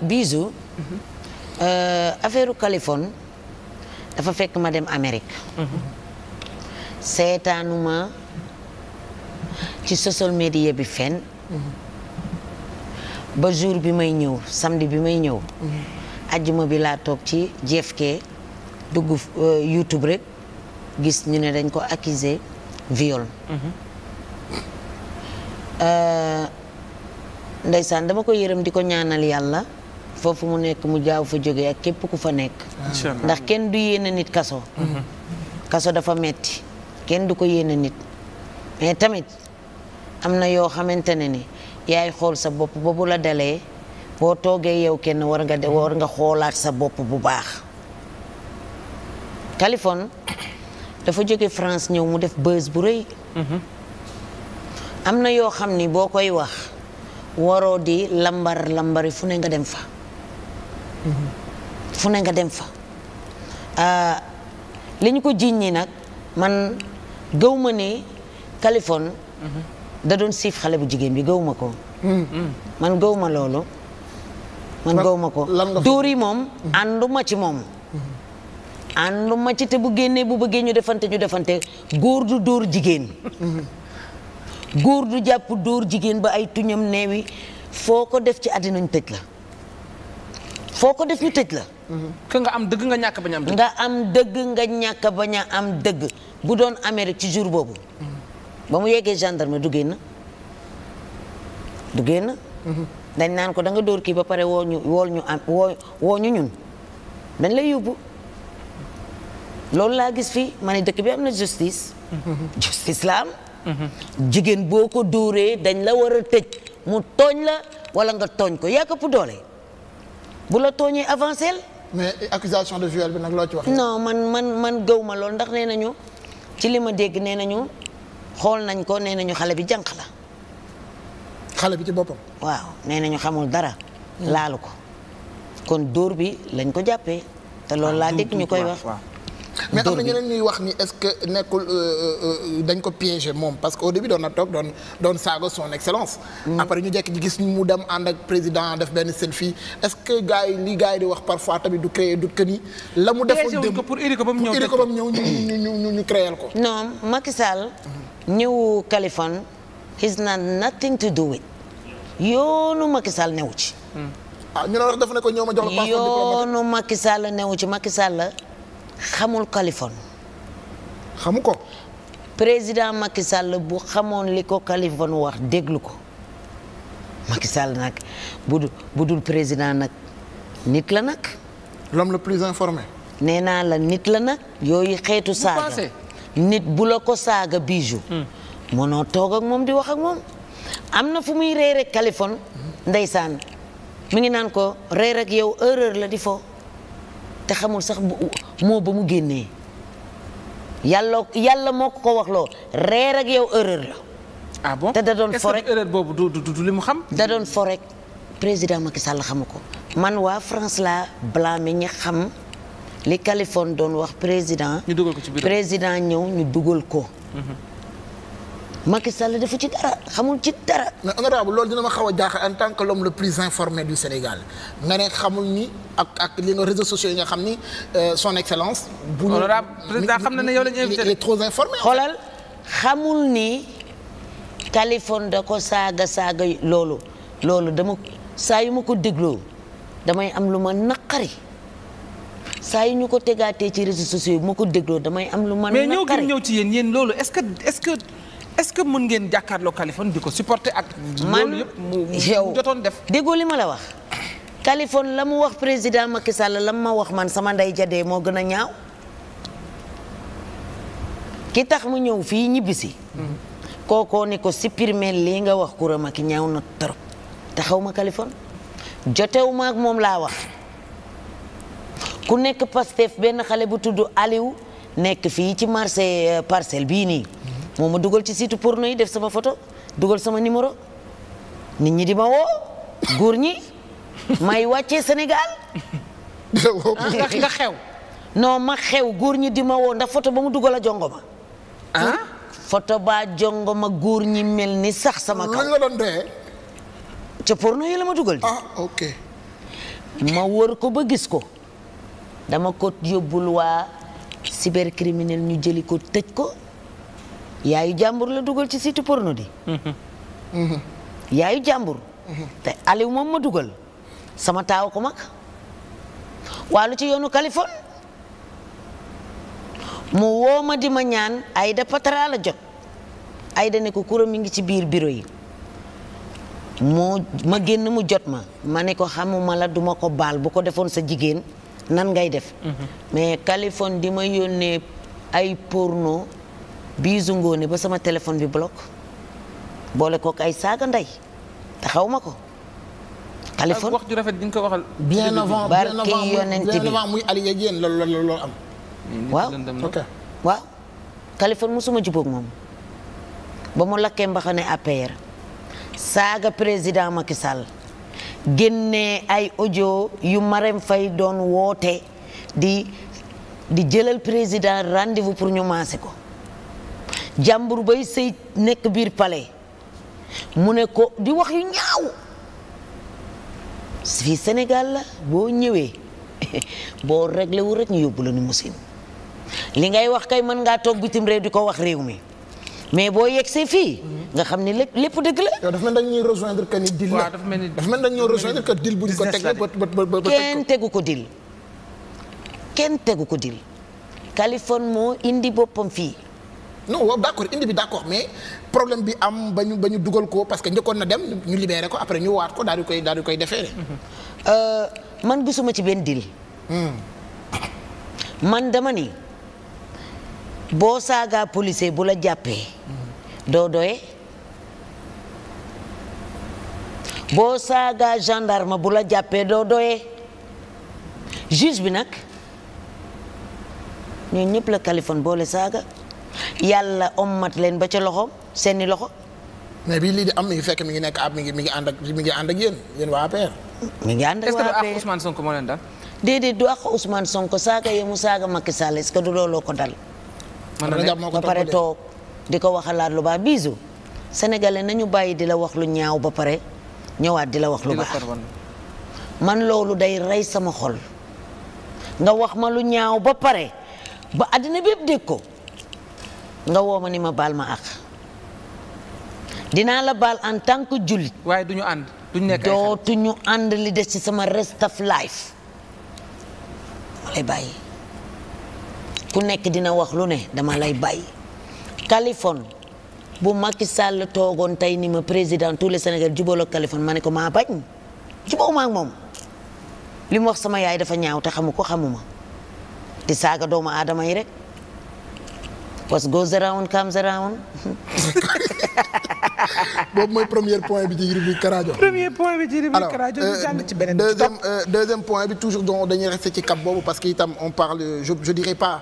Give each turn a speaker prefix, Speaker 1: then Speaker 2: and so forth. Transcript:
Speaker 1: Bijou. Affaire Californie dafa fekk ma dem Amérique. seetaanuma ci social media bi fenn. ba jour bi may ñëw samedi bi may ñëw. ajjuma bi laa toog ci JFK dugg YouTube rek gis ñu ne dañ ko accusé viol. Ndeysaan dama ko yërëm di ko ñaanal yàlla foofu mu nekk mu jaaw fa jóge ak képp ku fa nekk. ndax kenn du yéene nit kaso. kaso dafa metti kenn du ko yéene nit mais tamit am na yoo xamante ne ni yaay xool sa bopp ba bu la dalee boo toogee yow kenn war nga xoolaat sa bopp bu baax. Californie dafa jóge France ñëw mu def buzz bu rëy. am na yoo xam ni boo koy wax waroo di lambari fu ne nga dem fa. fu ne nga dem fa. li ñu ko jiiñ ñi nag man gëw ma ne Californie da doon siif xale bu jigéen bi gëw ma ko. man gëw ma loolu. man gëw ma ko dóor yi moom ànduma ci moom. ànduma ci te bu génnee bu bëggee ñu defante góor du dóor jigéen. góor du jàpp dóor jigéen ba ay tuñam neewi foo ko def ci àddina ñu tëj la. foo ko def ñu tëj la.
Speaker 2: que nga am dëgg nga ñàkk bañ am dëgg.
Speaker 1: nga am dëgg nga ñàkk bañ a am dëgg bu doon Amérique ci jour boobu. ba mu yeggee gendarme du génn. dañ naan ko da nga dóor kii ba pare woo ñu ñun dañ lay yóbbu. loolu laa gis fii ma ne dëkk bi am na justice. justice la am. jigéen boo ko dóoree dañ la war a tëj mu tooñ la wala nga tooñ ko yaa këpp doole. bu la tooñee avancé.
Speaker 3: mais accusation de viol bi nag loo ci wax.
Speaker 1: non man gëw ma lool ndax nee nañu ci li ma dégg nee nañu xool nañ ko nee nañu xale bi jànq la.
Speaker 3: xale bi ci boppam.
Speaker 1: waaw nee nañu xamul dara. laalu ko kon dóor bi lañ ko jàppee. te loolu laa dégg ñu koy wax.
Speaker 3: mais am na ñeneen ñuy wax ni est-ce que nekkul dañ ko piéger moom parce que au début doon na toog doon saaga son excellence. après ñu jekk ji gis mu dem ànd ak président def benn selfie est-ce que gars yi li gars yi di wax parfois tamit du créer doute que ni. la mu defoon démb
Speaker 2: pour iri ko ba mu ñëw
Speaker 3: ñu créer ko.
Speaker 1: non Macky Sall. ñëwu Californie is not nothing to do with. yoonu Macky Sall newu ci.
Speaker 3: ñu ne wax dafa ne ko ñëw ma jox la passeport diplomatique.
Speaker 1: yoonu Macky Sall newu ci Macky Sall xamul Californie.
Speaker 3: xamu ko.
Speaker 1: président Macky Sall bu xamoon li ko Californie wax déglu ko Macky Sall nag bu dul président nag nit la nag.
Speaker 3: l'homme le plus informé.
Speaker 1: nee naa la nit la nag. yooyu xeetu saaga nit bu la ko saaga Bijou. mënoo toog ak moom di wax ak moom. am na fu muy reer rek Californie. ndeysaan mi ngi naan ko reer ak yow erreur la di fo. te xamul sax moo ba mu génnee yàlla moo ko wax loo reer ak yow erreur la.
Speaker 2: ah bon
Speaker 1: te da doon fo rek
Speaker 2: erreur boobu du li mu xam.
Speaker 1: da doon fo rek président Macky Sall xamu ko man waa France la blâmer ñi xam li Californie doon wax président.
Speaker 2: ñu dugal ko ci biir
Speaker 1: président ñëw ñu dugal ko. Macky Sall defu ci dara xamul ci dara.
Speaker 3: mais honorable loolu dina ma xaw a jaaxal en tant que l'homme le plus informé du Sénégal nga ne xamul ni ak li nga réseaux sociaux yi nga xam ni son excellence. bu ñu
Speaker 2: honorable président xam na ne yow la ñu invité.
Speaker 3: il est trop informé.
Speaker 1: xoolal xamul ni Californie da ko saaga loolu dama saa yu ma ko dégloo damay am lu ma naqari saa yu ñu ko tegaatee ci réseaux sociaux yi ma ko dégloo damay am lu ma naqari.
Speaker 2: mais ñëw ci yéen loolu est-ce que mën ngeen jàkkaarloo Californie di ko supporter ak. loolu yëpp mu jotoon def.
Speaker 1: déggoo li ma la wax Californie la mu wax président Macky Sall la ma wax man sama ndey jadee moo gën a ñaaw ki tax mu ñëw fii ñibbisi. kookoo ni ko supprimer lii nga wax Coura Macky ñaaw na trop te xaw ma Californie jotewu ma ak moom laa wax ku nekk Pastef benn xale bu tudd Aliou nekk fii ci marché parcelle bii nii. moo ma dugal ci site porno yi def sama photo dugal sama numéro nit ñi di ma woo góor ñi may wàccee Sénégal.
Speaker 2: nga xew.
Speaker 1: non ma xew góor ñi di ma woo ndax photo ba mu dugal a jongo ma. photo ba jongo ma góor ñi mel ni sax sama kaw.
Speaker 3: lan la doon doyee.
Speaker 1: ca porno yi la ma dugal di.
Speaker 3: ok.
Speaker 1: ma wër ko ba gis ko dama ko yóbbul waa cybercriminel ñu jëli ko tëj ko yaayu jàmbur la dugal ci site porno di yaayu jàmbur te Aliou moom ma dugal sama taaw ko mag wàllu ci yoonu Californie mu woo ma di ma ñaan Aïda Patra la jot Aïda ne ko kuram mi ngi ci biir bureau yi ma génn mu jot ma ne ko xamuma la duma ko baal bu ko defoon sa jigéen nan ngay def mais Californie di ma yónnee ay porno biisu ngoone ba sama téléphone bi bloqué boole kook ay saaga ndey te xaw ma ko Californie
Speaker 2: wax ju rafet di nga ko waxal
Speaker 3: bien avant muy Ali ak yéen loolu am
Speaker 1: waaw waaw Californie musuma jubóog moom ba mu lakkee mbaxane APR saaga président Macky Sall génnee ay audio yu Marème Faye doon woote di jëlal président rendez-vous pour ñu maase ko jàmbur bay sëy nekk biir palais mu ne ko di wax yu ñaaw fii Sénégal la boo ñëwee boo réglé wu rek ñu yóbbu la ni musin li ngay wax kay mën ngaa toog bitim réew di ko wax réew mi mais boo yegsee fii nga xam ne lépp dëgg la.
Speaker 3: yow dafa mel dañuy rejoindre que ni dil la dafa mel dañoo rejoindre que dil buñ ko teg ba
Speaker 1: kenn tegu ko dil kenn tegu ko dil Californie moo indi boppam fii.
Speaker 3: non waaw d'accord indi bi d'accord mais problème bi am ba ñu dugal ko parce que njëkkoon na dem ñu libéré ko après ñu waat ko daal di koy defeere
Speaker 1: man gisuma ci benn dil man dama ni boo saagaa policier bu la jàppee doo doye boo saagaa gendarme bu la jàppee doo doye juge bi nag ñoo ñëpp la Californie boole saaga yàlla ommat leen ba ca loxoom seeni loxo.
Speaker 3: mais bii lii di am mi ngi fekk mi ngi nekk ab mi ngi ànd ak yéen waa APR.
Speaker 1: mi ngi ànd ak waa APR
Speaker 2: est-ce que Ousmane Sonko moo leen dal.
Speaker 1: déedéet du ak Ousmane Sonko saaga yi mu saaga Macky Sall est-ce que du looloo ko dal. ba pare toog di ko waxalaat lu baax bisu sénégalais nañu bàyyi di la wax lu ñaaw ba pare ñëwaat di la wax lu baax man loolu day rey sama xol nga wax ma lu ñaaw ba pare ba àddina bépp dégg ko nga woo ma ni ma baal ma àq dinaa la baal en tant que jullit.
Speaker 2: waaye duñu ànd duñu nekk
Speaker 1: dootuñu ànd li des ci sama rest of life ma lay bàyyi ku nekk dina wax lu ne dama lay bàyyi. Californie bu Macky Sall toogoon tey ni ma président tous les Sénégal jubóoloo Californie ma ne ko maa bañ jubóo ma ak moom li mu wax sama yaay dafa ñaaw te xamu ko xamuma di saaga doomu aadama yi rek. What goes around comes around.
Speaker 3: boobu mooy premier point bi ci rubrique Karajo.
Speaker 2: premier point bi ci rubrique Karajo ñu jàll ci beneen
Speaker 3: deuxième point bi toujours dañuy rester ci cap boobu parce que itam on parle je dirais pas.